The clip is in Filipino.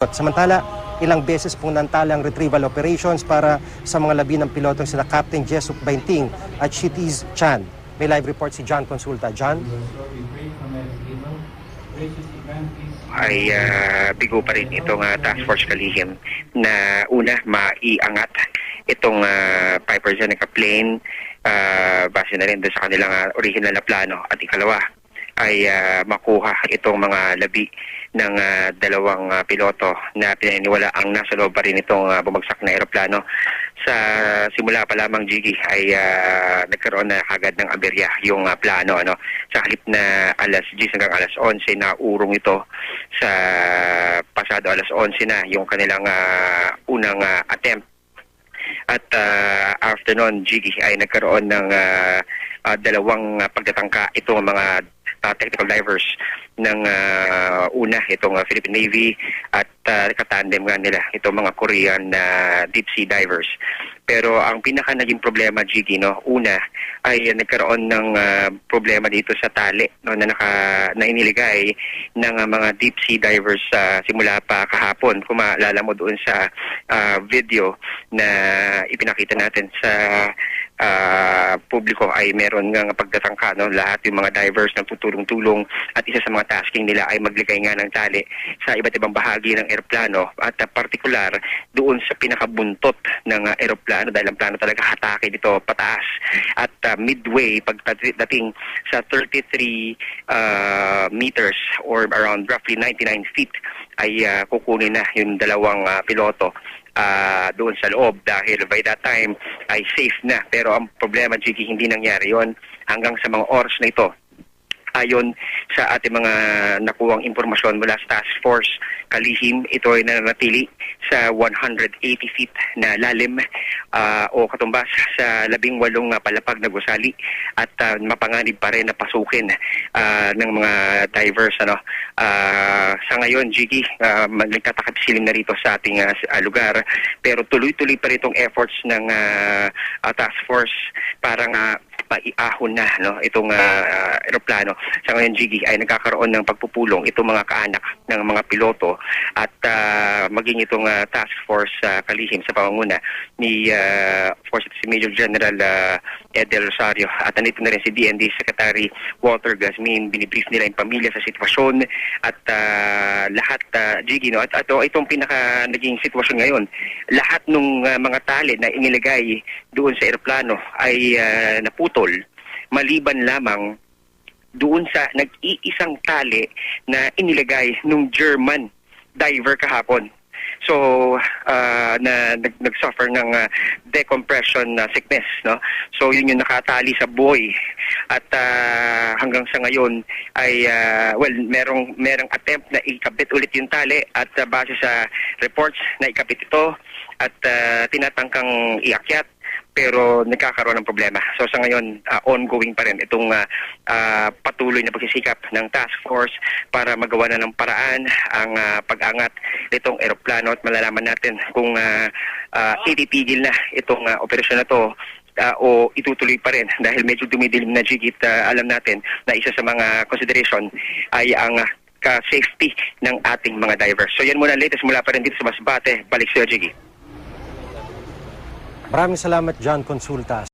Samantala, ilang beses pong nantala ang retrieval operations para sa mga labi ng pilotong sila Captain Jesup Bainting at Shitiz Chan. May live report si John Consulta. John? Ay bigo pa rin itong Task Force Kalihim na una maiangat itong Piper Zeneca plane base na rin doon sa kanilang original na plano, at ikalawa ay makuha itong mga labi ng dalawang piloto na pinaniniwala ang nasa loob pa rin itong bumagsak na eroplano. Sa simula pa lamang, Jiggy, ay nagkaroon na agad ng aberya yung plano. Sa halip na alas 10 hanggang alas 11 na urong ito, sa pasado alas 11 na yung kanilang unang attempt. At after nun, Jiggy, ay nagkaroon ng dalawang pagtatangka itong mga technical divers ng una itong Philippine Navy at katandem nga nila itong mga Korean deep sea divers. Pero ang pinaka naging problema, Jiggy, una ay nagkaroon ng problema dito sa tali na iniligay ng mga deep sea divers simula pa kahapon. Kung maalala mo doon sa video na ipinakita natin sa publiko, ay meron nga pagtatangka, lahat yung mga divers na tutulong-tulong, at isa sa mga tasking nila ay magligay nga ng tali sa iba't ibang bahagi ng eroplano, at partikular doon sa pinakabuntot ng eroplano, dahil ang plano talaga hatake dito pataas, at midway pagdating sa 33 meters or around roughly 99 feet ay kukunin na yung dalawang piloto doon sa loob, dahil by that time ay safe na. Pero ang problema, Jiggy, hindi nangyari yon hanggang sa mga oras na ito. Ayon sa ating mga nakuwang impormasyon mula sa Task Force Kalihim, ito ay nananatili sa 180 feet na lalim o katumbas sa 18 palapag na gusali, at mapanganib pa rin na pasukin ng mga divers. Sa ngayon, Jiggy, nagtatakip silim na rito sa ating lugar, pero tuloy-tuloy pa rin itong efforts ng Task Force para maiahon na itong eroplano. Sa ngayon, Jiggy, ay nagkakaroon ng pagpupulong itong mga kaanak ng mga piloto at maging itong Task Force Kalihim sa pamanguna ni si Major General Edel Rosario, at nandito na rin si DND Secretary Walter Gasmin. Binibrief nila yung pamilya sa sitwasyon at lahat, Jiggy, at itong pinaka naging sitwasyon ngayon, lahat ng mga tali na inilagay doon sa eroplano ay naputol, maliban lamang doon sa nag-iisang tali na inilagay nung German diver kahapon. So, nag-suffer ng decompression sickness, So, yun yung nakatali sa buoy. At hanggang sa ngayon ay, merong attempt na ikabit ulit yung tali, at base sa reports na ikabit ito at tinatangkang iakyat, pero nagkakaroon ng problema. So sa ngayon, ongoing pa rin itong patuloy na pagsisikap ng task force para magawa na ng paraan ang pag-angat nitong eroplano, at malalaman natin kung ititigil na itong operasyon na to o itutuloy pa rin, dahil medyo dumidilim na, Jiggy. Alam natin na isa sa mga consideration ay ang safety ng ating mga divers. So yan muna latest mula pa rin dito sa Masbate. Balik sa Jiggy. Maraming salamat, John Consulta.